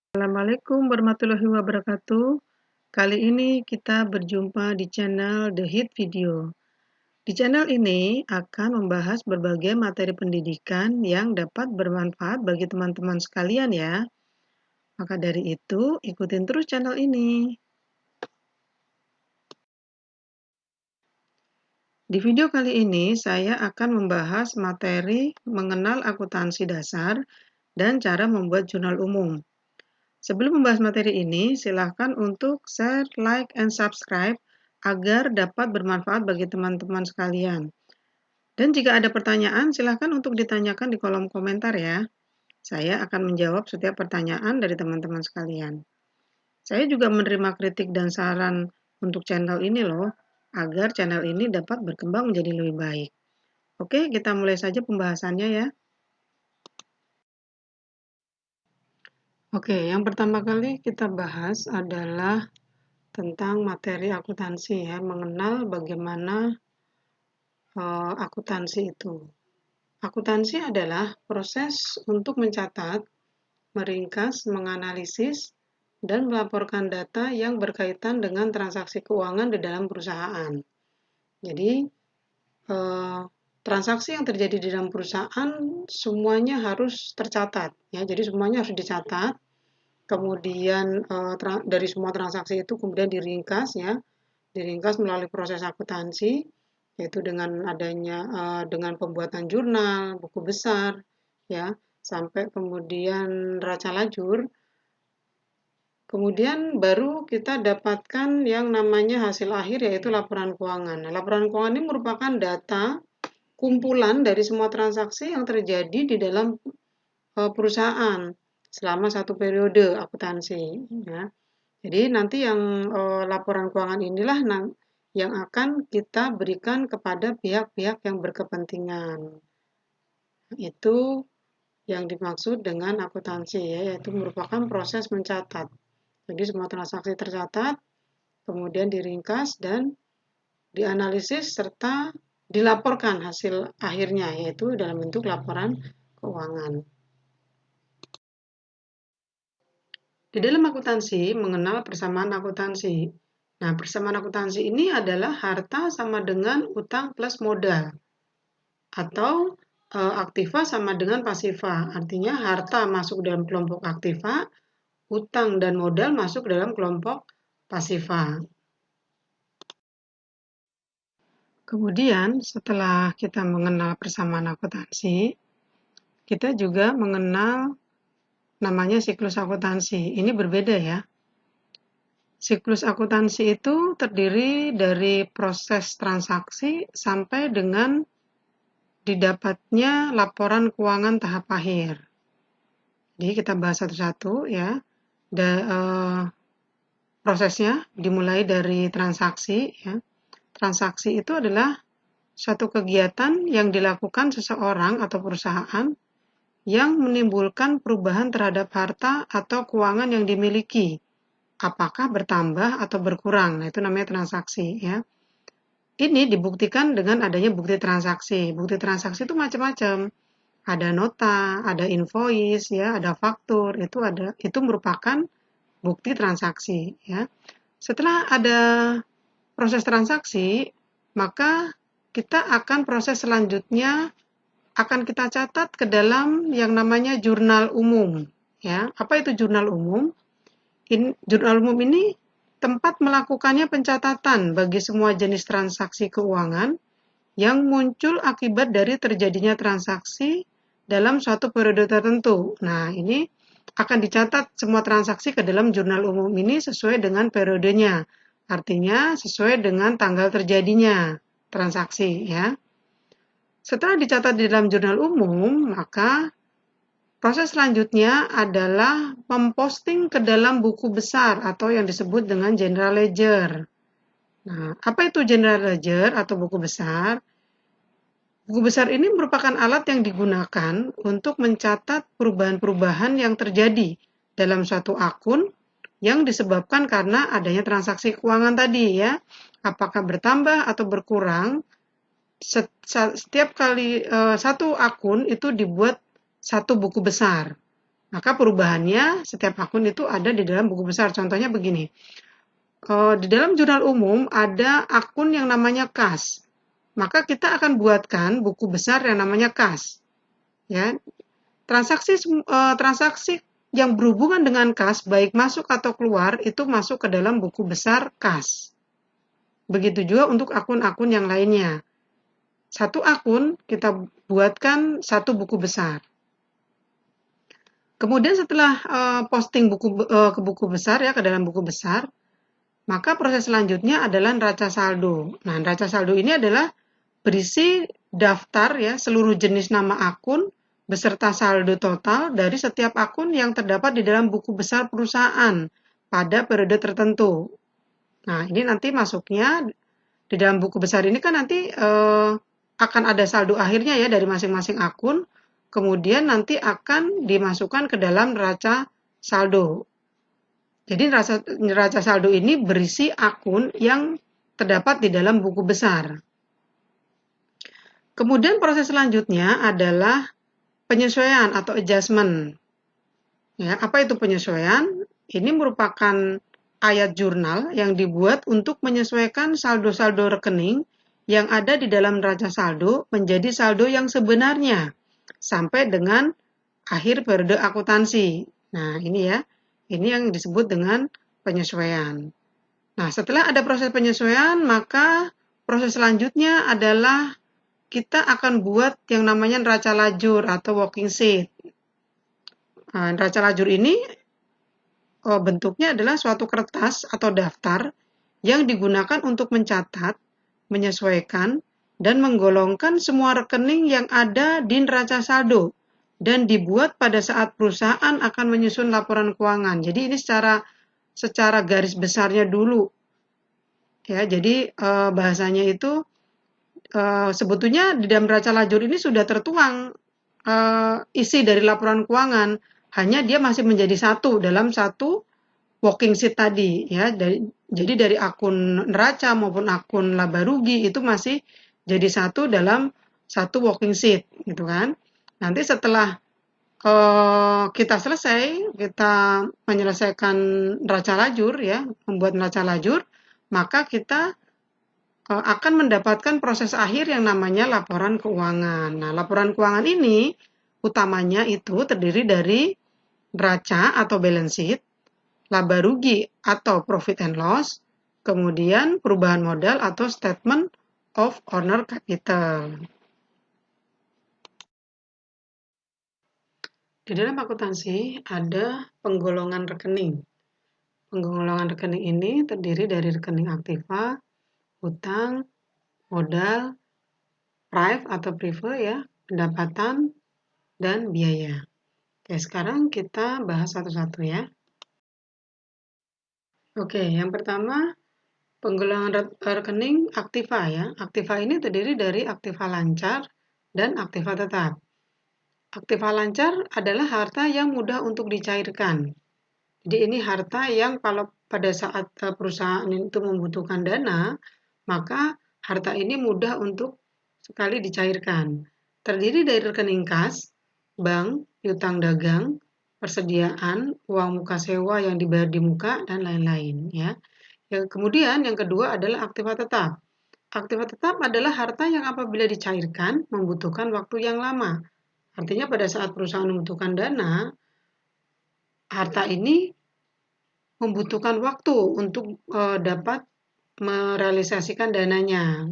Assalamualaikum warahmatullahi wabarakatuh. Kali ini kita berjumpa di channel The Hit Video. Di channel ini akan membahas berbagai materi pendidikan yang dapat bermanfaat bagi teman-teman sekalian ya. Maka dari itu, ikutin terus channel ini. Di video kali ini, saya akan membahas materi mengenal akuntansi dasar dan cara membuat jurnal umum. Sebelum membahas materi ini, silakan untuk share, like, and subscribe agar dapat bermanfaat bagi teman-teman sekalian. Dan jika ada pertanyaan, silakan untuk ditanyakan di kolom komentar ya. Saya akan menjawab setiap pertanyaan dari teman-teman sekalian. Saya juga menerima kritik dan saran untuk channel ini loh, agar channel ini dapat berkembang menjadi lebih baik. Oke, kita mulai saja pembahasannya ya. Oke, yang pertama kali kita bahas adalah tentang materi akuntansi ya, mengenal bagaimana akuntansi itu. Akuntansi adalah proses untuk mencatat, meringkas, menganalisis, dan melaporkan data yang berkaitan dengan transaksi keuangan di dalam perusahaan. Jadi, transaksi yang terjadi di dalam perusahaan semuanya harus tercatat ya. Jadi semuanya harus dicatat. Kemudian dari semua transaksi itu kemudian diringkas ya, diringkas melalui proses akuntansi, yaitu dengan adanya dengan pembuatan jurnal, buku besar, ya, sampai kemudian neraca lajur. Kemudian baru kita dapatkan yang namanya hasil akhir, yaitu laporan keuangan. Nah, laporan keuangan ini merupakan data kumpulan dari semua transaksi yang terjadi di dalam perusahaan selama satu periode akuntansi. Ya. Jadi nanti yang laporan keuangan inilah yang akan kita berikan kepada pihak-pihak yang berkepentingan. Itu yang dimaksud dengan akuntansi ya, yaitu merupakan proses mencatat. Jadi semua transaksi tercatat, kemudian diringkas dan dianalisis serta dilaporkan hasil akhirnya, yaitu dalam bentuk laporan keuangan. Di dalam akuntansi mengenal persamaan akuntansi. Nah, persamaan akuntansi ini adalah harta sama dengan utang plus modal. Atau aktiva sama dengan pasiva. Artinya harta masuk dalam kelompok aktiva, utang dan modal masuk dalam kelompok pasiva. Kemudian setelah kita mengenal persamaan akuntansi, kita juga mengenal namanya siklus akuntansi. Ini berbeda ya. Siklus akuntansi itu terdiri dari proses transaksi sampai dengan didapatnya laporan keuangan tahap akhir. Jadi kita bahas satu-satu ya. Prosesnya dimulai dari transaksi ya. Transaksi itu adalah suatu kegiatan yang dilakukan seseorang atau perusahaan yang menimbulkan perubahan terhadap harta atau keuangan yang dimiliki. Apakah bertambah atau berkurang? Nah, itu namanya transaksi ya. Ini dibuktikan dengan adanya bukti transaksi. Bukti transaksi itu macam-macam. Ada nota, ada invoice ya, ada faktur, itu merupakan bukti transaksi ya. Setelah ada proses transaksi, maka kita akan proses selanjutnya akan kita catat ke dalam yang namanya jurnal umum ya. Apa itu jurnal umum? Jurnal umum ini tempat melakukannya pencatatan bagi semua jenis transaksi keuangan yang muncul akibat dari terjadinya transaksi dalam suatu periode tertentu. Nah, ini akan dicatat semua transaksi ke dalam jurnal umum ini sesuai dengan periodenya. Artinya sesuai dengan tanggal terjadinya transaksi ya. Setelah dicatat di dalam jurnal umum, maka proses selanjutnya adalah memposting ke dalam buku besar atau yang disebut dengan general ledger. Nah, apa itu general ledger atau buku besar? Buku besar ini merupakan alat yang digunakan untuk mencatat perubahan-perubahan yang terjadi dalam suatu akun yang disebabkan karena adanya transaksi keuangan tadi ya. Apakah bertambah atau berkurang? Setiap kali satu akun itu dibuat satu buku besar. Maka perubahannya setiap akun itu ada di dalam buku besar. Contohnya begini, di dalam jurnal umum ada akun yang namanya kas. Maka kita akan buatkan buku besar yang namanya kas. Ya, transaksi yang berhubungan dengan kas, baik masuk atau keluar, itu masuk ke dalam buku besar kas. Begitu juga untuk akun-akun yang lainnya. Satu akun kita buatkan satu buku besar. Kemudian setelah posting ke buku besar ya, ke dalam buku besar, maka proses selanjutnya adalah neraca saldo. Nah, neraca saldo ini adalah berisi daftar ya seluruh jenis nama akun beserta saldo total dari setiap akun yang terdapat di dalam buku besar perusahaan pada periode tertentu. Nah, ini nanti masuknya di dalam buku besar ini kan nanti akan ada saldo akhirnya ya dari masing-masing akun, kemudian nanti akan dimasukkan ke dalam neraca saldo. Jadi neraca saldo ini berisi akun yang terdapat di dalam buku besar. Kemudian proses selanjutnya adalah penyesuaian atau adjustment. Ya, apa itu penyesuaian? Ini merupakan ayat jurnal yang dibuat untuk menyesuaikan saldo-saldo rekening yang ada di dalam neraca saldo menjadi saldo yang sebenarnya sampai dengan akhir periode akuntansi. Nah, ini ya. Ini yang disebut dengan penyesuaian. Nah, setelah ada proses penyesuaian, maka proses selanjutnya adalah kita akan buat yang namanya neraca lajur atau working sheet. Nah, neraca lajur ini bentuknya adalah suatu kertas atau daftar yang digunakan untuk mencatat, menyesuaikan, dan menggolongkan semua rekening yang ada di neraca saldo dan dibuat pada saat perusahaan akan menyusun laporan keuangan. Jadi ini secara garis besarnya dulu. Ya, jadi bahasanya itu sebetulnya di dalam neraca lajur ini sudah tertuang isi dari laporan keuangan, hanya dia masih menjadi satu dalam satu working sheet tadi ya. Jadi dari akun neraca maupun akun laba rugi itu masih jadi satu dalam satu working sheet gitu kan. Nanti setelah kita selesai, kita menyelesaikan neraca lajur ya, membuat neraca lajur, maka kita akan mendapatkan proses akhir yang namanya laporan keuangan. Nah, laporan keuangan ini utamanya itu terdiri dari neraca atau balance sheet, laba rugi atau profit and loss, kemudian perubahan modal atau statement of owner capital. Di dalam akuntansi ada penggolongan rekening. Penggolongan rekening ini terdiri dari rekening aktiva, hutang, modal, prive atau prive ya, pendapatan, dan biaya. Oke, sekarang kita bahas satu-satu ya. Oke, yang pertama penggolongan rekening aktiva ya. Aktiva ini terdiri dari aktiva lancar dan aktiva tetap. Aktiva lancar adalah harta yang mudah untuk dicairkan. Jadi ini harta yang kalau pada saat perusahaan itu membutuhkan dana, maka harta ini mudah untuk sekali dicairkan. Terdiri dari rekening kas, bank, piutang dagang, persediaan, uang muka sewa yang dibayar di muka, dan lain-lain. Ya. Kemudian yang kedua adalah aktiva tetap. Aktiva tetap adalah harta yang apabila dicairkan membutuhkan waktu yang lama. Artinya pada saat perusahaan membutuhkan dana, harta ini membutuhkan waktu untuk dapat merealisasikan dananya.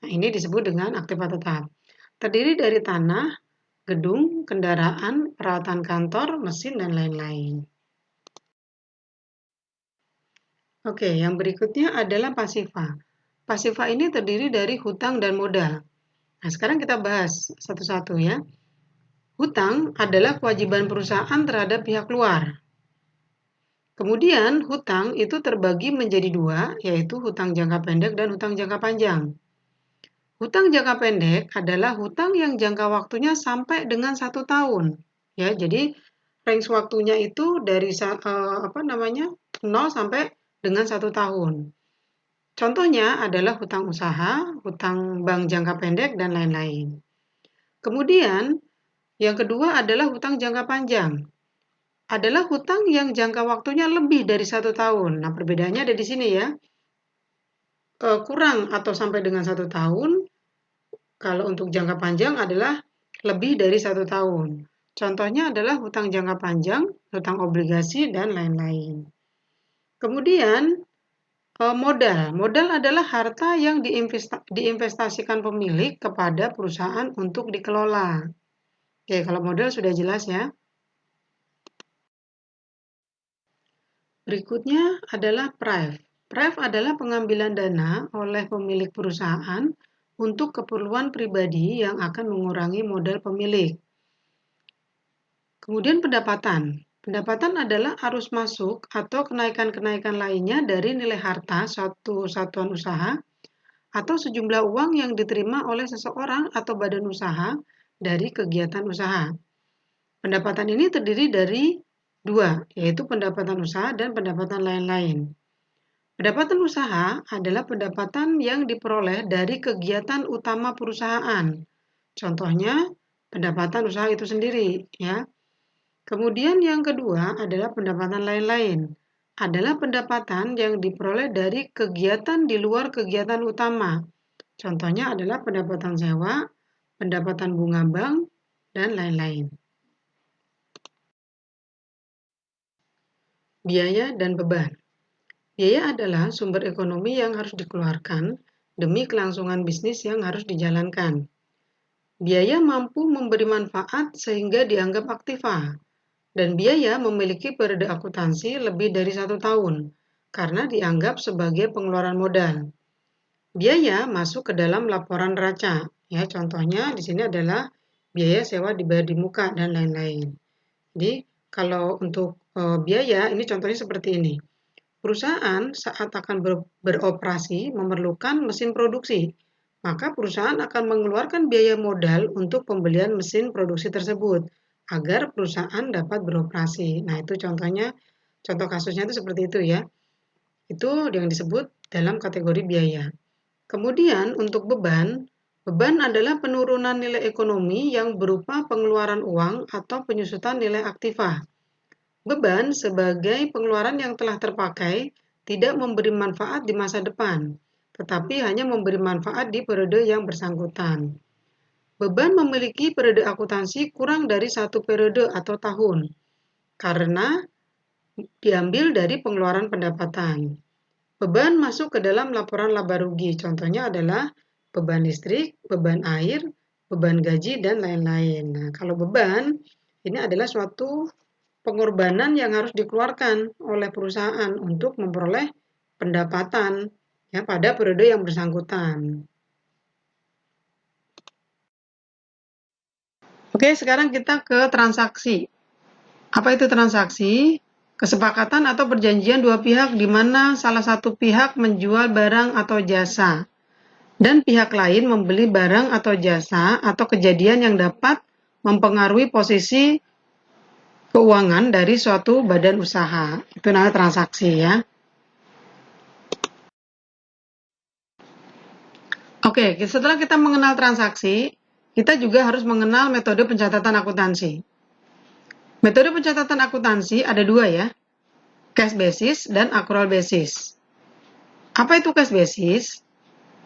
Nah, ini disebut dengan aktiva tetap. Terdiri dari tanah, gedung, kendaraan, peralatan kantor, mesin, dan lain-lain. Oke, yang berikutnya adalah pasiva. Pasiva ini terdiri dari hutang dan modal. Nah, sekarang kita bahas satu-satu ya. Hutang adalah kewajiban perusahaan terhadap pihak luar. Kemudian hutang itu terbagi menjadi dua, yaitu hutang jangka pendek dan hutang jangka panjang. Hutang jangka pendek adalah hutang yang jangka waktunya sampai dengan 1 tahun. Ya, jadi range waktunya itu dari 0 sampai dengan 1 tahun. Contohnya adalah hutang usaha, hutang bank jangka pendek, dan lain-lain. Kemudian, yang kedua adalah hutang jangka panjang. adalah hutang yang jangka waktunya lebih dari 1 tahun. Nah, perbedaannya ada di sini ya. Kurang atau sampai dengan 1 tahun, kalau untuk jangka panjang adalah lebih dari 1 tahun. Contohnya adalah hutang jangka panjang, hutang obligasi, dan lain-lain. Kemudian, modal. Modal adalah harta yang diinvestasikan pemilik kepada perusahaan untuk dikelola. Oke, kalau modal sudah jelas ya. Berikutnya adalah PRIV. PRIV adalah pengambilan dana oleh pemilik perusahaan untuk keperluan pribadi yang akan mengurangi modal pemilik. Kemudian pendapatan. Pendapatan adalah arus masuk atau kenaikan-kenaikan lainnya dari nilai harta suatu satuan usaha atau sejumlah uang yang diterima oleh seseorang atau badan usaha dari kegiatan usaha. Pendapatan ini terdiri dari dua, yaitu pendapatan usaha dan pendapatan lain-lain. Pendapatan usaha adalah pendapatan yang diperoleh dari kegiatan utama perusahaan. Contohnya, pendapatan usaha itu sendiri, ya. Kemudian yang kedua adalah pendapatan lain-lain. Adalah pendapatan yang diperoleh dari kegiatan di luar kegiatan utama. Contohnya adalah pendapatan sewa, pendapatan bunga bank, dan lain-lain. Biaya dan beban. Biaya adalah sumber ekonomi yang harus dikeluarkan demi kelangsungan bisnis yang harus dijalankan. Biaya mampu memberi manfaat sehingga dianggap aktiva, dan biaya memiliki periode akuntansi lebih dari 1 tahun karena dianggap sebagai pengeluaran modal. Biaya masuk ke dalam laporan neraca. Ya, contohnya di sini adalah biaya sewa dibayar di muka dan lain-lain. Jadi, kalau untuk biaya ini contohnya seperti ini. Perusahaan saat akan beroperasi memerlukan mesin produksi, maka perusahaan akan mengeluarkan biaya modal untuk pembelian mesin produksi tersebut agar perusahaan dapat beroperasi. Nah, itu contohnya, contoh kasusnya itu seperti itu ya. Itu yang disebut dalam kategori biaya. Kemudian untuk beban, beban adalah penurunan nilai ekonomi yang berupa pengeluaran uang atau penyusutan nilai aktiva. Beban sebagai pengeluaran yang telah terpakai tidak memberi manfaat di masa depan, tetapi hanya memberi manfaat di periode yang bersangkutan. Beban memiliki periode akuntansi kurang dari 1 periode atau tahun, karena diambil dari pengeluaran pendapatan. Beban masuk ke dalam laporan laba rugi, contohnya adalah beban listrik, beban air, beban gaji, dan lain-lain. Nah, kalau beban, ini adalah suatu pengorbanan yang harus dikeluarkan oleh perusahaan untuk memperoleh pendapatan ya pada periode yang bersangkutan. Oke, sekarang kita ke transaksi. Apa itu transaksi? Kesepakatan atau perjanjian dua pihak di mana salah satu pihak menjual barang atau jasa dan pihak lain membeli barang atau jasa atau kejadian yang dapat mempengaruhi posisi keuangan dari suatu badan usaha. Itu namanya transaksi ya. Oke, setelah kita mengenal transaksi, kita juga harus mengenal metode pencatatan akuntansi. Metode pencatatan akuntansi ada dua ya, cash basis dan accrual basis. Apa itu cash basis?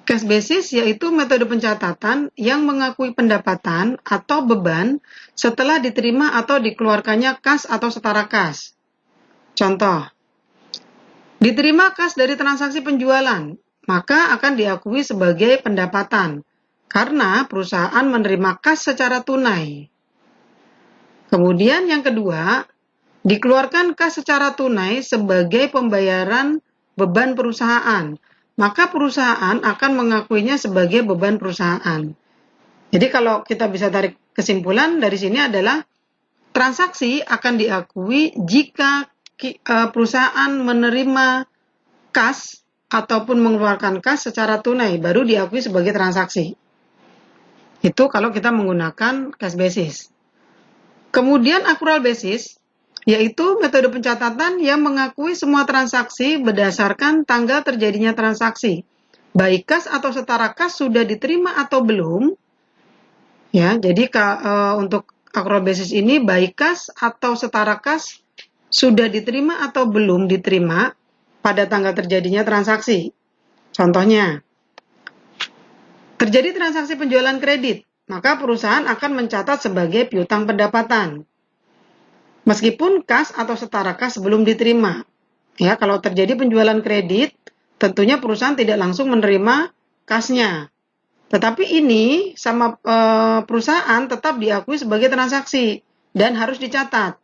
Cash basis yaitu metode pencatatan yang mengakui pendapatan atau beban setelah diterima atau dikeluarkannya kas atau setara kas. Contoh, diterima kas dari transaksi penjualan, maka akan diakui sebagai pendapatan karena perusahaan menerima kas secara tunai. Kemudian yang kedua, dikeluarkan kas secara tunai sebagai pembayaran beban perusahaan, maka perusahaan akan mengakuinya sebagai beban perusahaan. Jadi kalau kita bisa tarik kesimpulan dari sini adalah transaksi akan diakui jika perusahaan menerima kas ataupun mengeluarkan kas secara tunai, baru diakui sebagai transaksi. Itu kalau kita menggunakan cash basis. Kemudian accrual basis, yaitu metode pencatatan yang mengakui semua transaksi berdasarkan tanggal terjadinya transaksi. Baik kas atau setara kas sudah diterima atau belum. Ya, jadi untuk accrual basis ini baik kas atau setara kas sudah diterima atau belum diterima pada tanggal terjadinya transaksi. Contohnya, terjadi transaksi penjualan kredit, maka perusahaan akan mencatat sebagai piutang pendapatan. Meskipun kas atau setara kas belum diterima. Ya, kalau terjadi penjualan kredit, tentunya perusahaan tidak langsung menerima kasnya. Tetapi ini sama perusahaan tetap diakui sebagai transaksi dan harus dicatat.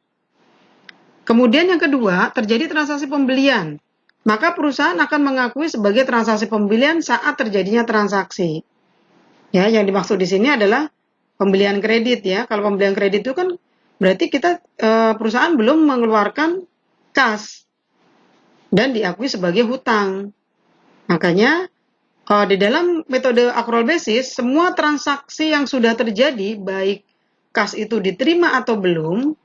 Kemudian yang kedua, terjadi transaksi pembelian. Maka perusahaan akan mengakui sebagai transaksi pembelian saat terjadinya transaksi. Ya, yang dimaksud di sini adalah pembelian kredit ya. Kalau pembelian kredit itu kan berarti kita perusahaan belum mengeluarkan kas dan diakui sebagai hutang. Makanya di dalam metode accrual basis, semua transaksi yang sudah terjadi, baik kas itu diterima atau belum,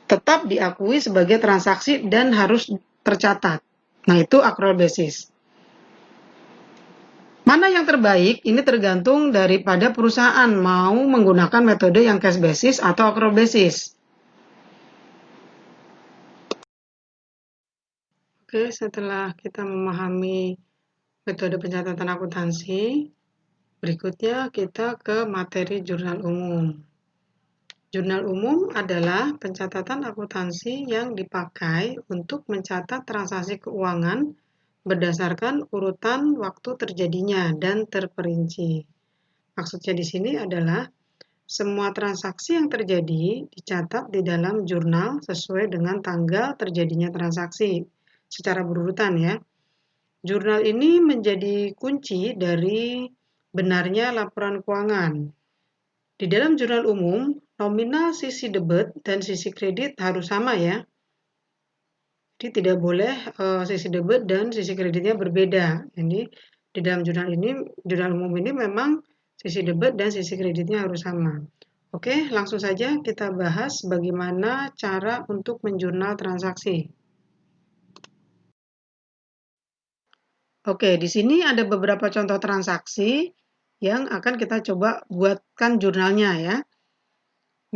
tetap diakui sebagai transaksi dan harus tercatat. Nah, itu accrual basis. Mana yang terbaik? Ini tergantung daripada perusahaan mau menggunakan metode yang cash basis atau accrual basis. Oke, setelah kita memahami metode pencatatan akuntansi, berikutnya kita ke materi jurnal umum. Jurnal umum adalah pencatatan akuntansi yang dipakai untuk mencatat transaksi keuangan berdasarkan urutan waktu terjadinya dan terperinci. Maksudnya di sini adalah semua transaksi yang terjadi dicatat di dalam jurnal sesuai dengan tanggal terjadinya transaksi secara berurutan ya. Jurnal ini menjadi kunci dari benarnya laporan keuangan. Di dalam jurnal umum, nominal sisi debit dan sisi kredit harus sama ya. Jadi tidak boleh sisi debit dan sisi kreditnya berbeda. Jadi di dalam jurnal umum ini memang sisi debit dan sisi kreditnya harus sama. Oke, langsung saja kita bahas bagaimana cara untuk menjurnal transaksi. Oke, di sini ada beberapa contoh transaksi yang akan kita coba buatkan jurnalnya ya.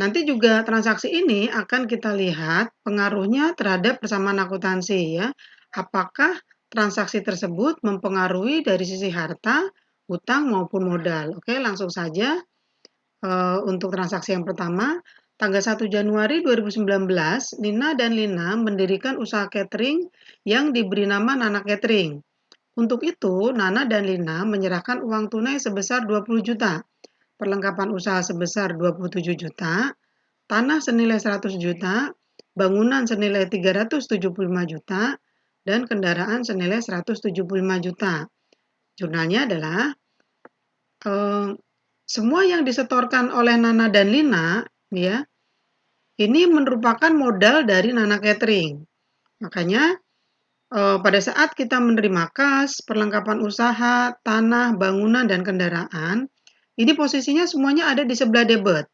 Nanti juga transaksi ini akan kita lihat pengaruhnya terhadap persamaan akuntansi ya. Apakah transaksi tersebut mempengaruhi dari sisi harta, utang maupun modal. Oke, langsung saja untuk transaksi yang pertama, tanggal 1 Januari 2019, Nina dan Lina mendirikan usaha catering yang diberi nama Nana Catering. Untuk itu, Nana dan Lina menyerahkan uang tunai sebesar 20 juta, perlengkapan usaha sebesar 27 juta, tanah senilai 100 juta, bangunan senilai 375 juta, dan kendaraan senilai 175 juta. Jurnalnya adalah semua yang disetorkan oleh Nana dan Lina, ya, ini merupakan modal dari Nana Catering. Makanya pada saat kita menerima kas, perlengkapan usaha, tanah, bangunan, dan kendaraan, ini posisinya semuanya ada di sebelah debit.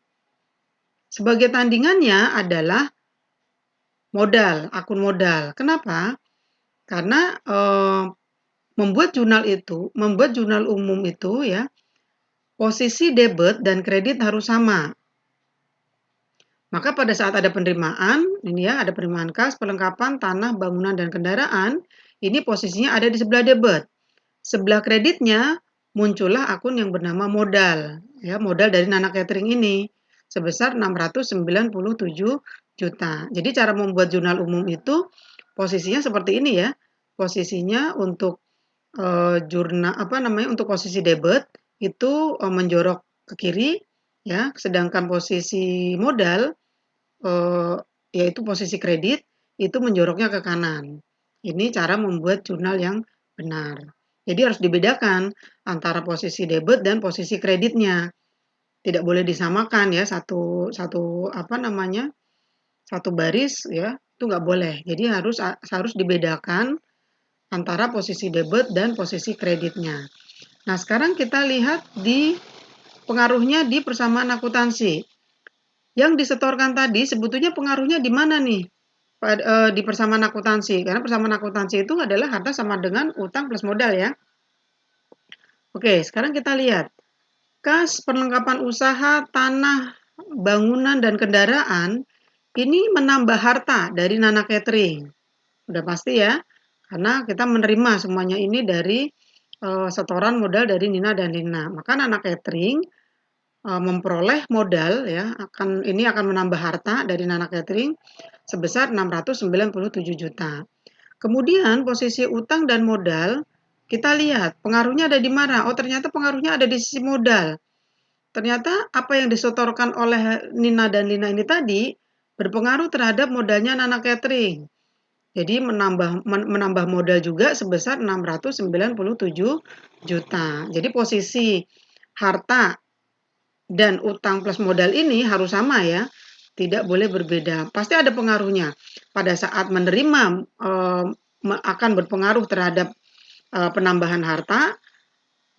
Sebagai tandingannya adalah modal, akun modal. Kenapa? Karena membuat jurnal umum itu ya, posisi debit dan kredit harus sama. Maka pada saat ada penerimaan, ini ya, ada penerimaan kas, perlengkapan, tanah, bangunan, dan kendaraan, ini posisinya ada di sebelah debit. Sebelah kreditnya muncullah akun yang bernama modal, ya, modal dari Nana Catering ini sebesar 697 juta. Jadi cara membuat jurnal umum itu posisinya seperti ini ya. Posisinya untuk untuk posisi debit itu menjorok ke kiri ya, sedangkan posisi modal yaitu posisi kredit itu menjoroknya ke kanan. Ini cara membuat jurnal yang benar. Jadi harus dibedakan antara posisi debit dan posisi kreditnya. Tidak boleh disamakan ya satu baris ya, itu nggak boleh. Jadi harus dibedakan antara posisi debit dan posisi kreditnya. Nah, sekarang kita lihat di pengaruhnya di persamaan akuntansi. Yang disetorkan tadi sebetulnya pengaruhnya di mana nih? Di persamaan akuntansi. Karena persamaan akuntansi itu adalah harta sama dengan utang plus modal ya. Oke, sekarang kita lihat. Kas, perlengkapan usaha, tanah, bangunan, dan kendaraan Ini menambah harta dari Nana Catering. Udah pasti ya, karena kita menerima semuanya ini dari setoran modal dari Nina dan Lina. Maka Nana Catering memperoleh modal ya, ini akan menambah harta dari Nana Catering sebesar 697 juta. Kemudian posisi utang dan modal, kita lihat pengaruhnya ada di mana. Oh, ternyata pengaruhnya ada di sisi modal. Ternyata apa yang disetorkan oleh Nina dan Lina ini tadi berpengaruh terhadap modalnya Nana Catering. Jadi menambah modal juga sebesar 697 juta. Jadi posisi harta dan utang plus modal ini harus sama ya. Tidak boleh berbeda. Pasti ada pengaruhnya. Pada saat menerima akan berpengaruh terhadap penambahan harta,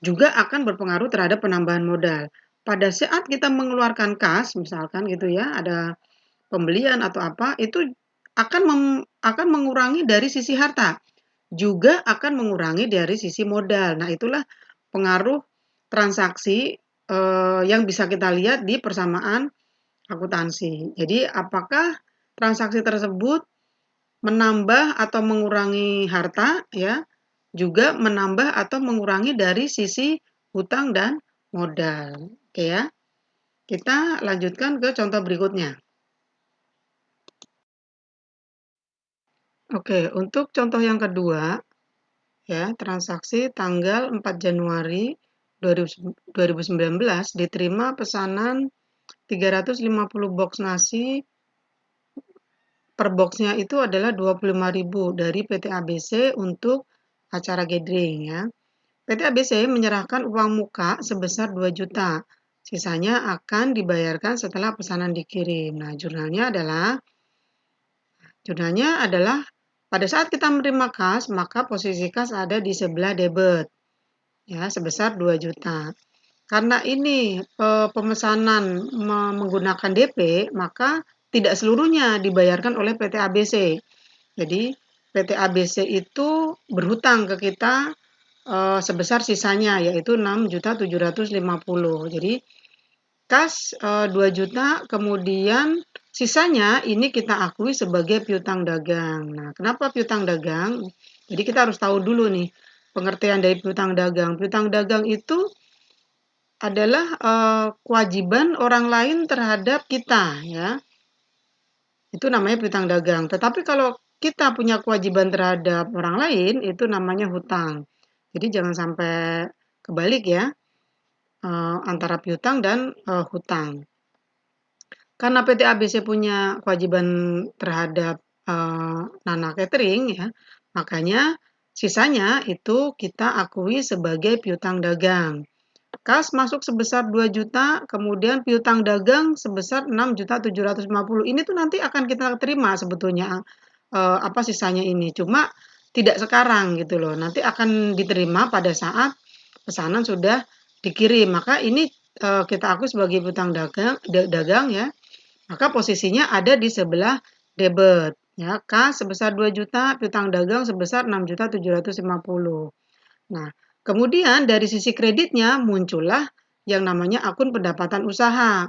juga akan berpengaruh terhadap penambahan modal. Pada saat kita mengeluarkan kas, misalkan gitu ya, ada pembelian atau apa, itu akan mengurangi dari sisi harta, juga akan mengurangi dari sisi modal. Nah, itulah pengaruh transaksi yang bisa kita lihat di persamaan akuntansi. Jadi, apakah transaksi tersebut menambah atau mengurangi harta ya, juga menambah atau mengurangi dari sisi hutang dan modal. Oke ya. Kita lanjutkan ke contoh berikutnya. Oke, untuk contoh yang kedua ya, transaksi tanggal 4 Januari 2019 diterima pesanan 350 box nasi, per boxnya itu adalah 25.000 dari PT ABC untuk acara gathering ya. PT ABC menyerahkan uang muka sebesar 2 juta. Sisanya akan dibayarkan setelah pesanan dikirim. Nah, jurnalnya adalah pada saat kita menerima kas, maka posisi kas ada di sebelah debit ya sebesar 2 juta. Karena ini pemesanan menggunakan DP, maka tidak seluruhnya dibayarkan oleh PT ABC. Jadi PT ABC itu berhutang ke kita sebesar sisanya yaitu 6.750.000. Jadi kas 2 juta, kemudian sisanya ini kita akui sebagai piutang dagang. Nah, kenapa piutang dagang? Jadi kita harus tahu dulu nih pengertian dari piutang dagang. Piutang dagang itu adalah kewajiban orang lain terhadap kita ya. Itu namanya piutang dagang. Tetapi kalau kita punya kewajiban terhadap orang lain itu namanya hutang. Jadi jangan sampai kebalik ya antara piutang dan hutang. Karena PT ABC punya kewajiban terhadap Nana Catering ya, makanya sisanya itu kita akui sebagai piutang dagang. Kas masuk sebesar 2 juta, kemudian piutang dagang sebesar 6.750.000. Ini tuh nanti akan kita terima sebetulnya apa sisanya ini. Cuma tidak sekarang gitu loh. Nanti akan diterima pada saat pesanan sudah dikirim. Maka ini kita akui sebagai piutang dagang ya. Maka posisinya ada di sebelah debit ya. Kas sebesar 2 juta, piutang dagang sebesar 6.750.000. Nah, kemudian dari sisi kreditnya muncullah yang namanya akun pendapatan usaha.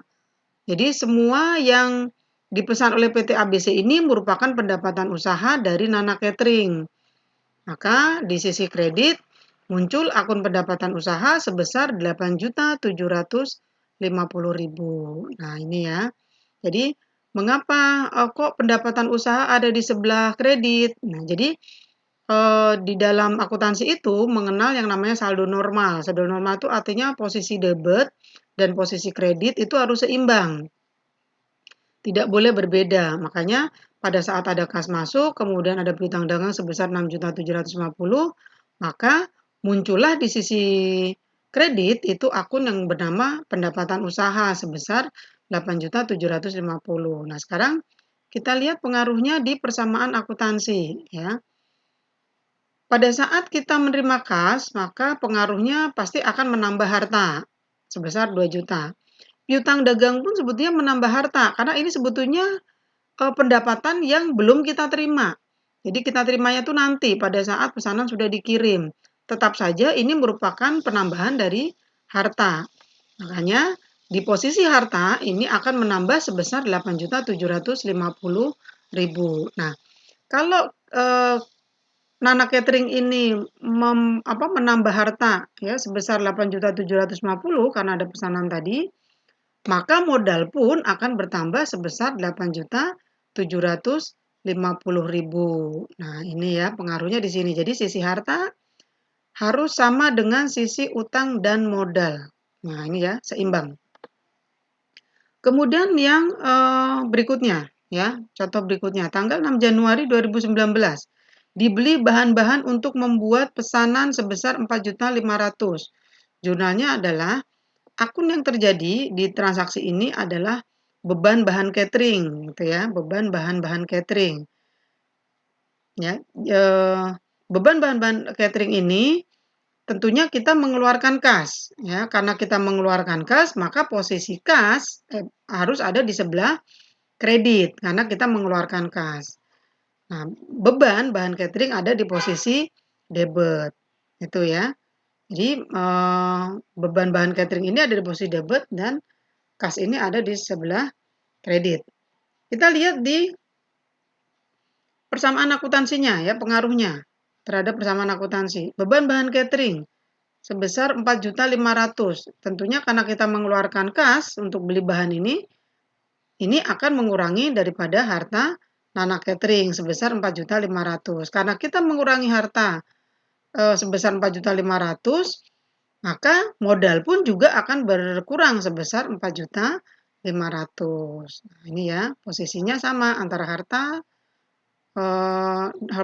Jadi semua yang dipesan oleh PT ABC ini merupakan pendapatan usaha dari Nana Catering. Maka di sisi kredit muncul akun pendapatan usaha sebesar 8.750.000. Nah, ini ya. Jadi mengapa kok pendapatan usaha ada di sebelah kredit? Nah, jadi di dalam akuntansi itu mengenal yang namanya saldo normal. Saldo normal itu artinya posisi debit dan posisi kredit itu harus seimbang. Tidak boleh berbeda. Makanya pada saat ada kas masuk, kemudian ada piutang dagang sebesar 6.750.000, maka muncullah di sisi kredit itu akun yang bernama pendapatan usaha sebesar 8.750.000. Nah, sekarang kita lihat pengaruhnya di persamaan akuntansi ya. Pada saat kita menerima kas, maka pengaruhnya pasti akan menambah harta sebesar 2 juta. Piutang dagang pun sebetulnya menambah harta karena ini sebetulnya pendapatan yang belum kita terima. Jadi kita terimanya itu nanti pada saat pesanan sudah dikirim. Tetap saja ini merupakan penambahan dari harta. Makanya di posisi harta ini akan menambah sebesar 8.750.000. Nah, kalau Nana Catering ini menambah harta ya sebesar 8.750.000 karena ada pesanan tadi, maka modal pun akan bertambah sebesar 8.750.000. Nah, ini ya pengaruhnya di sini. Jadi sisi harta harus sama dengan sisi utang dan modal. Nah, ini ya seimbang. Kemudian yang berikutnya ya, contoh berikutnya tanggal 6 Januari 2019 dibeli bahan-bahan untuk membuat pesanan sebesar 4.500.000. Jurnalnya adalah akun yang terjadi di transaksi ini adalah beban bahan catering gitu ya, beban bahan-bahan catering. Ya, beban bahan-bahan catering ini tentunya kita mengeluarkan kas ya, karena kita mengeluarkan kas maka posisi kas harus ada di sebelah kredit karena kita mengeluarkan kas. Nah, beban bahan catering ada di posisi debit. Itu ya. Jadi beban bahan catering ini ada di posisi debit dan kas ini ada di sebelah kredit. Kita lihat di persamaan akuntansinya ya, pengaruhnya terhadap persamaan akuntansi. Beban bahan catering sebesar 4.500.000. Tentunya karena kita mengeluarkan kas untuk beli bahan ini akan mengurangi daripada harta Nana Catering sebesar 4.500.000. Karena kita mengurangi harta sebesar 4.500.000, maka modal pun juga akan berkurang sebesar 4.500.000. Nah, ini ya, posisinya sama antara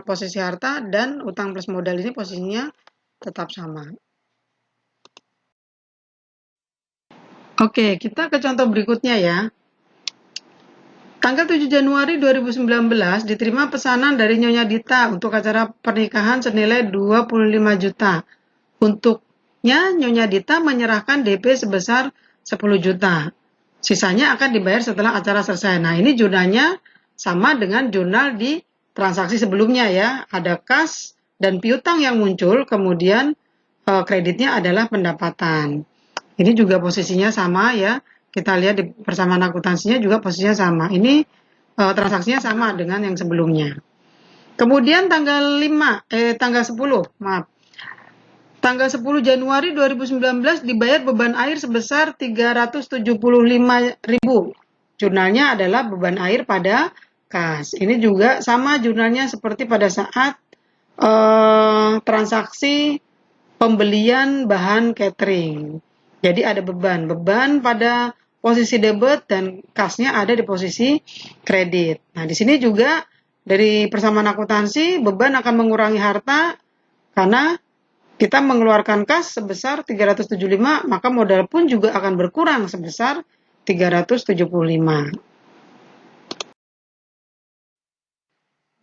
posisi harta dan utang plus modal ini posisinya tetap sama. Oke, kita ke contoh berikutnya ya. Tanggal 7 Januari 2019 diterima pesanan dari Nyonya Dita untuk acara pernikahan senilai 25 juta. Untuknya Nyonya Dita menyerahkan DP sebesar 10 juta. Sisanya akan dibayar setelah acara selesai. Nah, ini jurnalnya sama dengan jurnal di transaksi sebelumnya ya. Ada kas dan piutang yang muncul, kemudian kreditnya adalah pendapatan. Ini juga posisinya sama ya. Kita lihat di persamaan akuntansinya juga posisinya sama. Ini transaksinya sama dengan yang sebelumnya. Kemudian tanggal 10, maaf. Tanggal 10 Januari 2019 dibayar beban air sebesar 375.000. Jurnalnya adalah beban air pada kas. Ini juga sama jurnalnya seperti pada saat transaksi pembelian bahan catering. Jadi ada beban pada posisi debit dan kasnya ada di posisi kredit. Nah, di sini juga dari persamaan akuntansi beban akan mengurangi harta karena kita mengeluarkan kas sebesar 375, maka modal pun juga akan berkurang sebesar 375.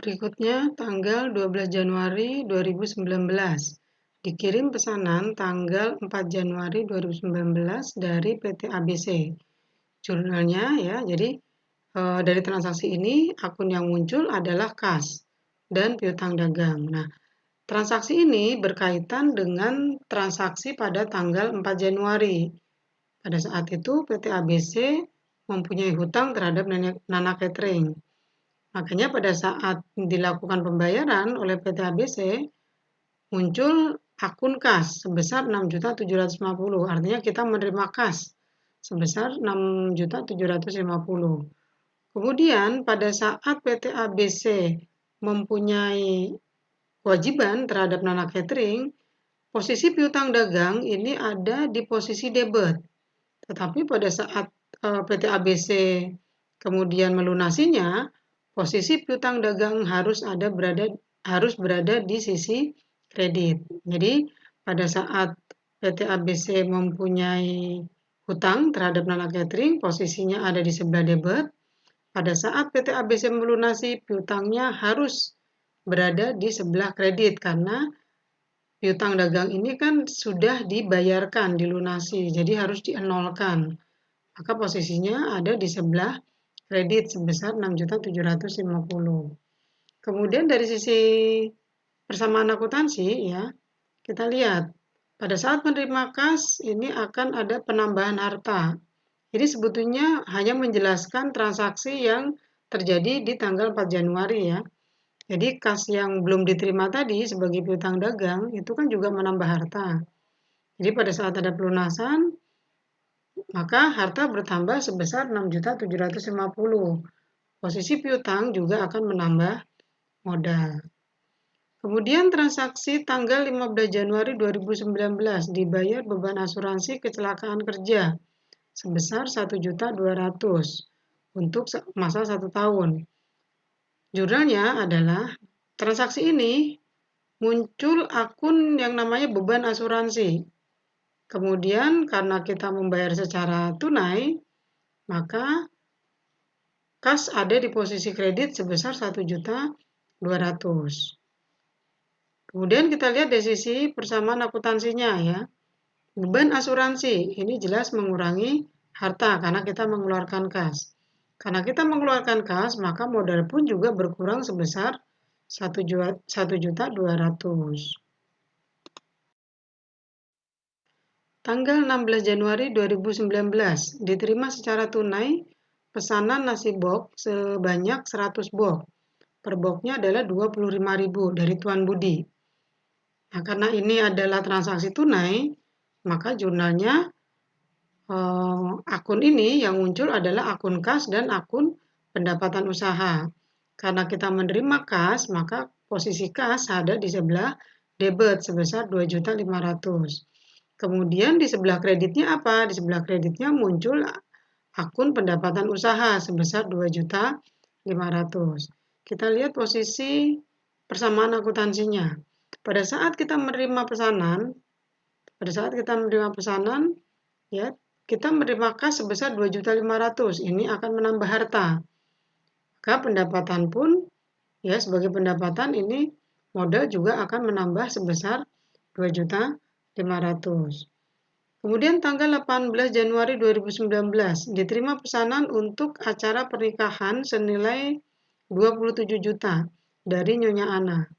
Berikutnya tanggal 12 Januari 2019. Dikirim pesanan tanggal 4 Januari 2019 dari PT ABC. Jurnalnya ya, jadi dari transaksi ini akun yang muncul adalah kas dan piutang dagang. Nah, transaksi ini berkaitan dengan transaksi pada tanggal 4 Januari. Pada saat itu PT ABC mempunyai hutang terhadap Nana Catering. Makanya pada saat dilakukan pembayaran oleh PT ABC muncul akun kas sebesar 6.750.000. Artinya kita menerima kas sebesar 6.750.000. Kemudian pada saat PT ABC mempunyai kewajiban terhadap Nana Catering, posisi piutang dagang ini ada di posisi debit. Tetapi pada saat PT ABC kemudian melunasinya, posisi piutang dagang harus berada di sisi kredit. Jadi pada saat PT ABC mempunyai hutang terhadap Nana Catering, posisinya ada di sebelah debit. Pada saat PT ABC melunasi, piutangnya harus berada di sebelah kredit karena piutang dagang ini kan sudah dibayarkan, dilunasi, jadi harus dienolkan. Maka posisinya ada di sebelah kredit sebesar 6.750.000. Kemudian dari sisi persamaan akuntansi ya, kita lihat pada saat menerima kas ini akan ada penambahan harta. Jadi sebetulnya hanya menjelaskan transaksi yang terjadi di tanggal 4 Januari ya. Jadi kas yang belum diterima tadi sebagai piutang dagang itu kan juga menambah harta. Jadi pada saat ada pelunasan, maka harta bertambah sebesar 6.750.000. Posisi piutang juga akan menambah modal. Kemudian transaksi tanggal 15 Januari 2019 dibayar beban asuransi kecelakaan kerja sebesar 1.200.000 untuk masa 1 tahun. Jurnalnya adalah transaksi ini muncul akun yang namanya beban asuransi. Kemudian karena kita membayar secara tunai, maka kas ada di posisi kredit sebesar 1.200.000. Kemudian kita lihat dari sisi persamaan akuntansinya ya. Beban asuransi ini jelas mengurangi harta karena kita mengeluarkan kas. Karena kita mengeluarkan kas, maka modal pun juga berkurang sebesar 1.200.000. Tanggal 16 Januari 2019 diterima secara tunai pesanan nasi box sebanyak 100 box. Per boxnya adalah 25.000 dari Tuan Budi. Nah, karena ini adalah transaksi tunai, maka jurnalnya akun ini yang muncul adalah akun kas dan akun pendapatan usaha. Karena kita menerima kas, maka posisi kas ada di sebelah debit sebesar 2.500.000. Kemudian di sebelah kreditnya apa? Di sebelah kreditnya muncul akun pendapatan usaha sebesar 2.500.000. Kita lihat posisi persamaan akuntansinya. Pada saat kita menerima pesanan, ya, kita menerima kas sebesar 2.500.000. Ini akan menambah harta. Maka pendapatan pun, ya, sebagai pendapatan ini modal juga akan menambah sebesar 2.500.000. Kemudian tanggal 18 Januari 2019 diterima pesanan untuk acara pernikahan senilai 27 juta dari Nyonya Ana.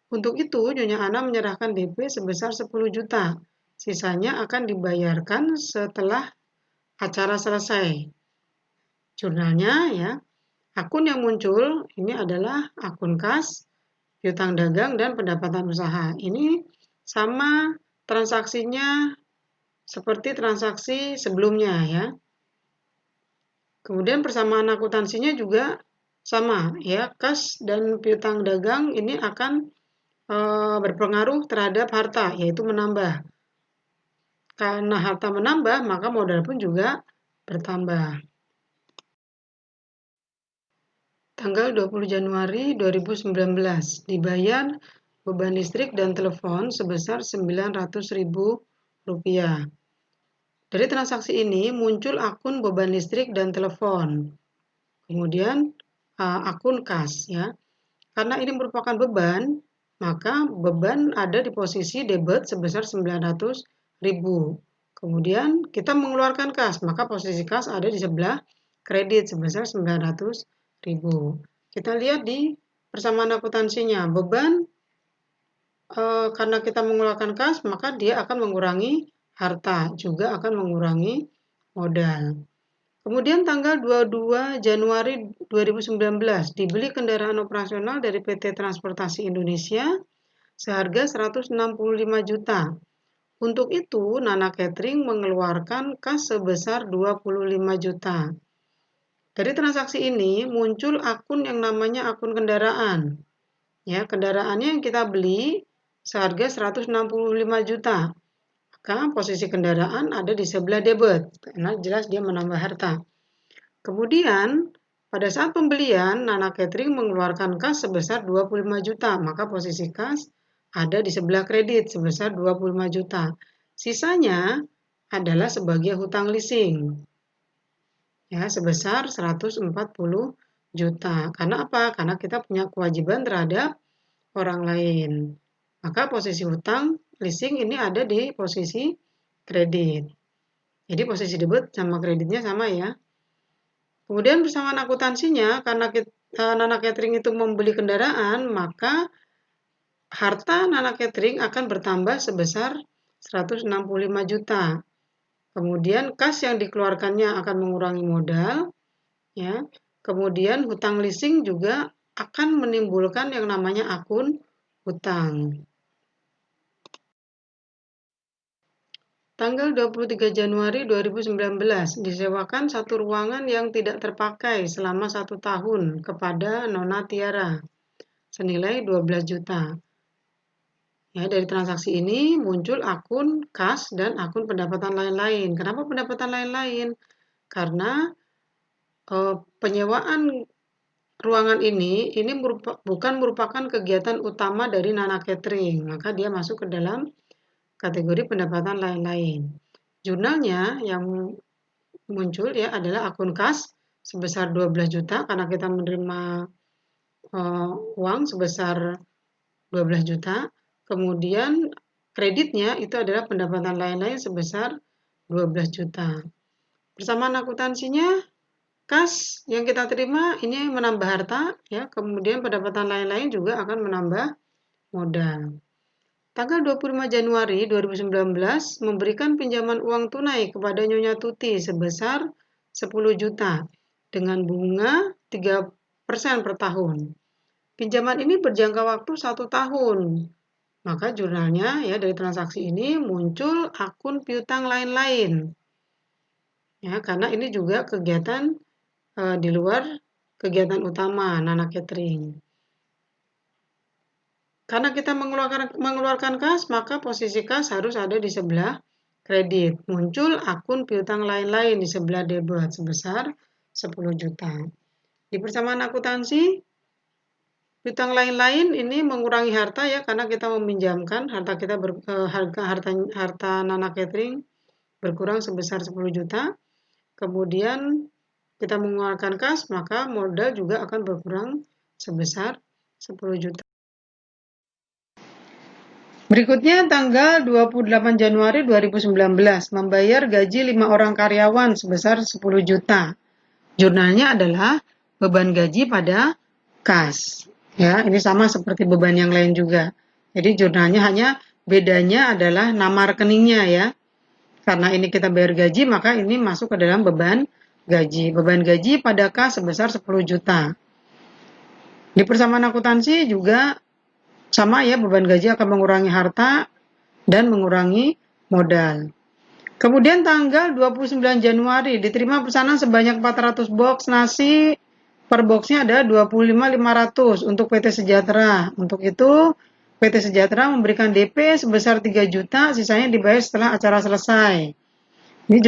Untuk itu, Nyonya Ana menyerahkan DP sebesar 10 juta. Sisanya akan dibayarkan setelah acara selesai. Jurnalnya ya, akun yang muncul ini adalah akun kas, piutang dagang, dan pendapatan usaha. Ini sama transaksinya seperti transaksi sebelumnya ya. Kemudian persamaan akuntansinya juga sama ya, kas dan piutang dagang ini akan berpengaruh terhadap harta, yaitu menambah. Karena harta menambah, maka modal pun juga bertambah. Tanggal 20 Januari 2019 dibayar beban listrik dan telepon sebesar Rp900.000. Dari transaksi ini muncul akun beban listrik dan telepon. Kemudian akun kas ya. Karena ini merupakan beban, maka beban ada di posisi debit sebesar 900.000. Kemudian kita mengeluarkan kas, maka posisi kas ada di sebelah kredit sebesar 900.000. Kita lihat di persamaan akuntansinya, beban karena kita mengeluarkan kas, maka dia akan mengurangi harta, juga akan mengurangi modal. Kemudian tanggal 22 Januari 2019 dibeli kendaraan operasional dari PT Transportasi Indonesia seharga 165 juta. Untuk itu, Nana Catering mengeluarkan kas sebesar 25 juta. Dari transaksi ini muncul akun yang namanya akun kendaraan. Ya, kendaraannya yang kita beli seharga 165 juta. Maka posisi kendaraan ada di sebelah debit, karena jelas dia menambah harta. Kemudian, pada saat pembelian, Nana Catering mengeluarkan kas sebesar 25 juta, maka posisi kas ada di sebelah kredit sebesar 25 juta. Sisanya adalah sebagai hutang leasing, ya, sebesar 140 juta. Karena apa? Karena kita punya kewajiban terhadap orang lain. Maka posisi hutang leasing ini ada di posisi kredit. Jadi posisi debit sama kreditnya sama ya. Kemudian persamaan akuntansinya, karena Nana Catering itu membeli kendaraan, maka harta Nana Catering akan bertambah sebesar 165 juta. Kemudian kas yang dikeluarkannya akan mengurangi modal, ya. Kemudian hutang leasing juga akan menimbulkan yang namanya akun hutang. Tanggal 23 Januari 2019, disewakan satu ruangan yang tidak terpakai selama 1 tahun kepada Nona Tiara, senilai 12 juta. Ya, dari transaksi ini muncul akun kas dan akun pendapatan lain-lain. Kenapa pendapatan lain-lain? Karena penyewaan ruangan ini bukan merupakan kegiatan utama dari Nana Catering, maka dia masuk ke dalam kategori pendapatan lain-lain. Jurnalnya yang muncul ya adalah akun kas sebesar 12 juta karena kita menerima uang sebesar 12 juta. Kemudian kreditnya itu adalah pendapatan lain-lain sebesar 12 juta. Persamaan akuntansinya, kas yang kita terima ini menambah harta, ya. Kemudian pendapatan lain-lain juga akan menambah modal. Tanggal 25 Januari 2019 memberikan pinjaman uang tunai kepada Nyonya Tuti sebesar 10 juta dengan bunga 3% per tahun. Pinjaman ini berjangka waktu 1 tahun. Maka jurnalnya ya dari transaksi ini muncul akun piutang lain-lain. Ya, karena ini juga kegiatan di luar kegiatan utama Nana Catering. Karena kita mengeluarkan kas, maka posisi kas harus ada di sebelah kredit. Muncul akun piutang lain-lain di sebelah debit sebesar 10 juta. Di persamaan akuntansi, piutang lain-lain ini mengurangi harta ya karena kita meminjamkan harta kita harta Nana Catering berkurang sebesar 10 juta. Kemudian kita mengeluarkan kas, maka modal juga akan berkurang sebesar 10 juta. Berikutnya tanggal 28 Januari 2019 membayar gaji 5 orang karyawan sebesar 10 juta. Jurnalnya adalah beban gaji pada kas. Ya, ini sama seperti beban yang lain juga. Jadi jurnalnya hanya bedanya adalah nama rekeningnya ya. Karena ini kita bayar gaji, maka ini masuk ke dalam beban gaji. Beban gaji pada kas sebesar 10 juta. Di persamaan akuntansi juga sama ya, beban gaji akan mengurangi harta dan mengurangi modal. Kemudian tanggal 29 Januari diterima pesanan sebanyak 400 box nasi. Per boxnya ada 25.500 untuk PT Sejahtera. Untuk itu PT Sejahtera memberikan DP sebesar 3 juta, sisanya dibayar setelah acara selesai. Ini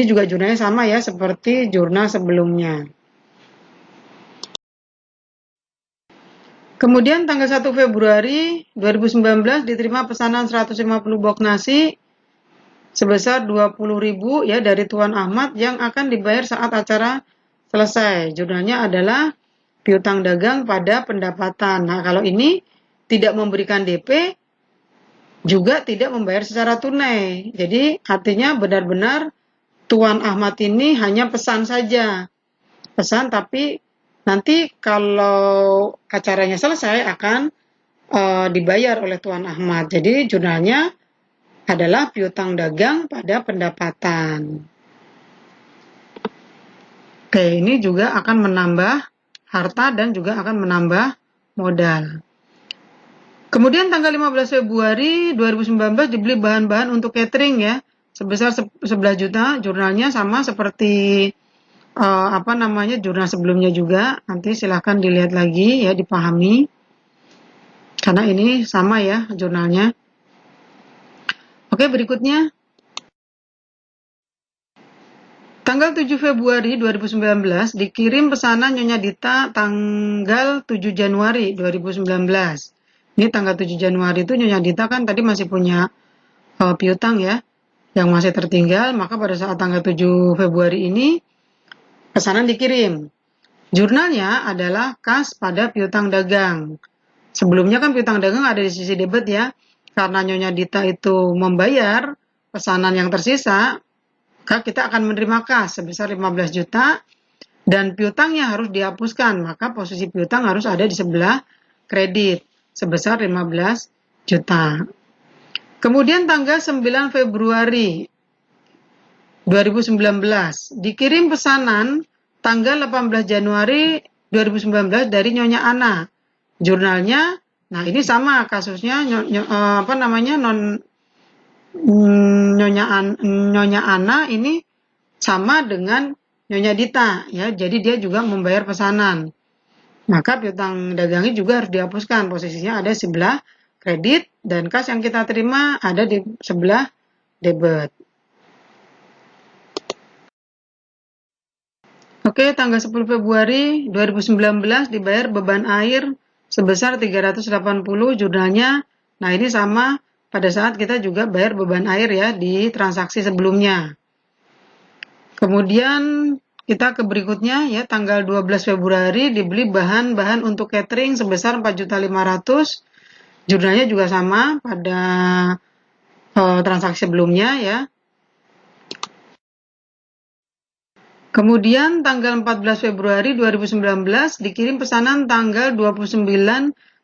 juga jurnalnya sama ya seperti jurnal sebelumnya. Kemudian tanggal 1 Februari 2019 diterima pesanan 150 box nasi sebesar 20.000 ya dari Tuan Ahmad yang akan dibayar saat acara selesai. Jurnalnya adalah piutang dagang pada pendapatan. Nah, kalau ini tidak memberikan DP juga tidak membayar secara tunai. Jadi artinya benar-benar Tuan Ahmad ini hanya pesan saja. Pesan tapi nanti kalau acaranya selesai akan dibayar oleh Tuan Ahmad. Jadi jurnalnya adalah piutang dagang pada pendapatan. Oke, ini juga akan menambah harta dan juga akan menambah modal. Kemudian tanggal 15 Februari 2019 dibeli bahan-bahan untuk catering ya, sebesar 11 juta. Jurnalnya sama seperti jurnal sebelumnya juga. Nanti silahkan dilihat lagi ya, dipahami. Karena ini sama ya jurnalnya. Oke, berikutnya. Tanggal 7 Februari 2019 dikirim pesanan Nyonya Dita tanggal 7 Januari 2019. Ini tanggal 7 Januari itu Nyonya Dita kan tadi masih punya piutang ya, yang masih tertinggal, maka pada saat tanggal 7 Februari ini pesanan dikirim. Jurnalnya adalah kas pada piutang dagang. Sebelumnya kan piutang dagang ada di sisi debit ya, karena Nyonya Dita itu membayar pesanan yang tersisa, maka kita akan menerima kas sebesar 15 juta dan piutangnya harus dihapuskan, maka posisi piutang harus ada di sebelah kredit sebesar 15 juta. Kemudian tanggal 9 Februari 2019. Dikirim pesanan tanggal 18 Januari 2019 dari Nyonya Ana. Jurnalnya, nah ini sama kasusnya Nyonya Ana ini sama dengan Nyonya Dita ya. Jadi dia juga membayar pesanan. Maka piutang dagangnya juga harus dihapuskan. Posisinya ada sebelah kredit dan kas yang kita terima ada di sebelah debit. Oke, tanggal 10 Februari 2019 dibayar beban air sebesar 380 jurnalnya. Nah, ini sama pada saat kita juga bayar beban air ya di transaksi sebelumnya. Kemudian kita ke berikutnya ya, tanggal 12 Februari dibeli bahan-bahan untuk catering sebesar 4.500.000. Jurnalnya juga sama pada transaksi sebelumnya ya. Kemudian tanggal 14 Februari 2019 dikirim pesanan tanggal 29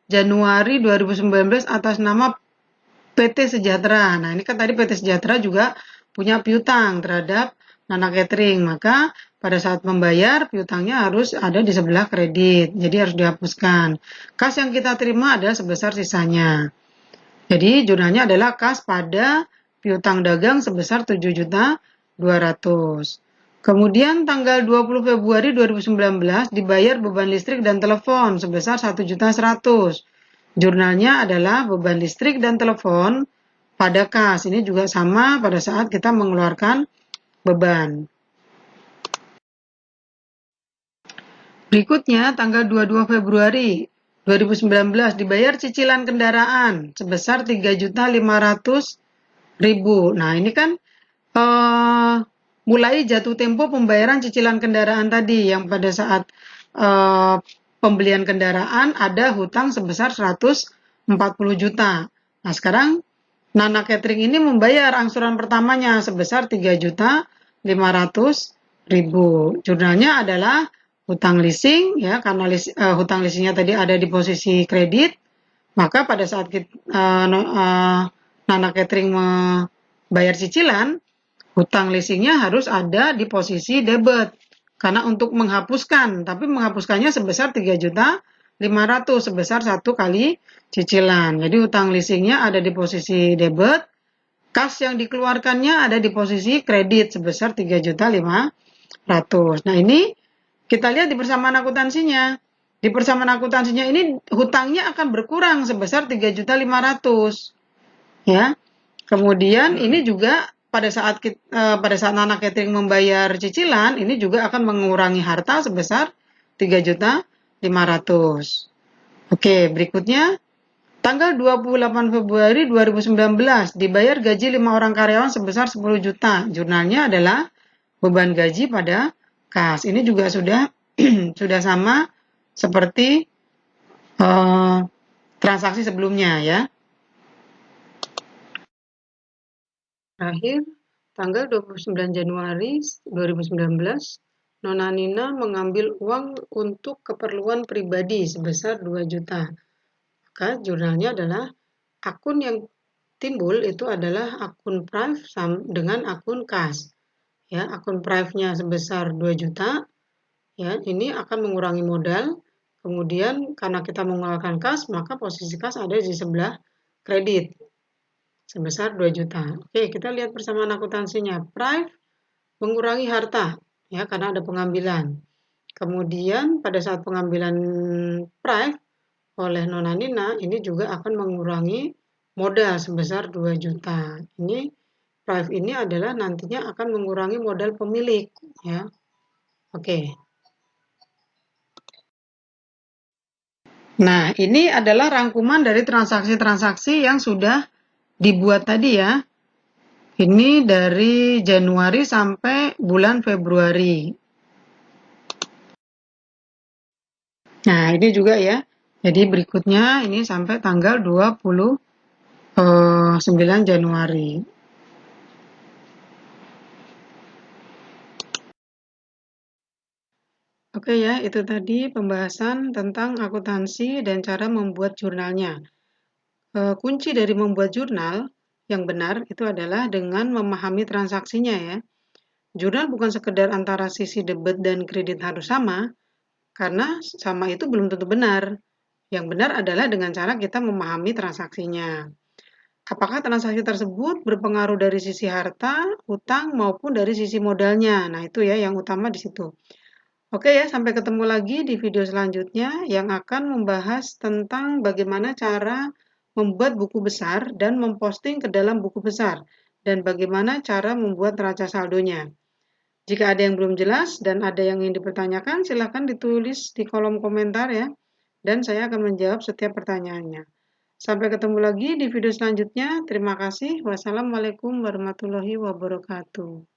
Januari 2019 atas nama PT Sejahtera. Nah, ini kan tadi PT Sejahtera juga punya piutang terhadap Nana Catering, maka pada saat membayar piutangnya harus ada di sebelah kredit, jadi harus dihapuskan. Kas yang kita terima adalah sebesar sisanya. Jadi jurnalnya adalah kas pada piutang dagang sebesar 7.200.000. Kemudian tanggal 20 Februari 2019 dibayar beban listrik dan telepon sebesar 1.100.000. Jurnalnya adalah beban listrik dan telepon pada kas. Ini juga sama pada saat kita mengeluarkan beban. Berikutnya tanggal 22 Februari 2019 dibayar cicilan kendaraan sebesar 3.500.000. Nah, ini kan mulai jatuh tempo pembayaran cicilan kendaraan tadi yang pada saat pembelian kendaraan ada hutang sebesar 140 juta. Nah, sekarang Nana Catering ini membayar angsuran pertamanya sebesar 3.500.000. Jurnalnya adalah hutang leasing ya, karena hutang leasingnya tadi ada di posisi kredit, maka pada saat Nana Catering membayar cicilan, hutang leasingnya harus ada di posisi debit. Karena untuk menghapuskan, tapi menghapuskannya sebesar 3.500.000 sebesar 1 kali cicilan. Jadi hutang leasingnya ada di posisi debit, kas yang dikeluarkannya ada di posisi kredit sebesar 3.500.000. Nah, ini kita lihat di persamaan akuntansinya. Di persamaan akuntansinya ini hutangnya akan berkurang sebesar 3.500.000. Ya. Kemudian ini juga pada saat Nana Catering membayar cicilan, ini juga akan mengurangi harta sebesar 3.500.000. Oke, berikutnya tanggal 28 Februari 2019 dibayar gaji 5 orang karyawan sebesar 10 juta. Jurnalnya adalah beban gaji pada kas. Ini juga sudah sudah sama seperti transaksi sebelumnya ya. Terakhir, tanggal 29 Januari 2019, Nona Nina mengambil uang untuk keperluan pribadi sebesar 2 juta. Maka jurnalnya adalah akun yang timbul itu adalah akun Prive dengan akun kas. Ya, akun Prive-nya sebesar 2 juta. Ya, ini akan mengurangi modal. Kemudian karena kita mengeluarkan kas, maka posisi kas ada di sebelah kredit sebesar 2 juta. Oke, kita lihat persamaan akuntansinya. Prive mengurangi harta ya karena ada pengambilan. Kemudian pada saat pengambilan Prive oleh Nona Nina ini juga akan mengurangi modal sebesar 2 juta. Ini Prive ini adalah nantinya akan mengurangi modal pemilik ya. Oke. Nah, ini adalah rangkuman dari transaksi-transaksi yang sudah dibuat tadi ya. Ini dari Januari sampai bulan Februari. Nah, ini juga ya. Jadi berikutnya ini sampai tanggal 29 Januari. Oke ya, itu tadi pembahasan tentang akuntansi dan cara membuat jurnalnya. Kunci dari membuat jurnal yang benar itu adalah dengan memahami transaksinya ya. Jurnal bukan sekedar antara sisi debit dan kredit harus sama, karena sama itu belum tentu benar. Yang benar adalah dengan cara kita memahami transaksinya. Apakah transaksi tersebut berpengaruh dari sisi harta, utang, maupun dari sisi modalnya? Nah, itu ya yang utama di situ. Oke ya, sampai ketemu lagi di video selanjutnya yang akan membahas tentang bagaimana cara membuat buku besar dan memposting ke dalam buku besar, dan bagaimana cara membuat neraca saldonya. Jika ada yang belum jelas dan ada yang ingin dipertanyakan, silakan ditulis di kolom komentar ya, dan saya akan menjawab setiap pertanyaannya. Sampai ketemu lagi di video selanjutnya. Terima kasih. Wassalamualaikum warahmatullahi wabarakatuh.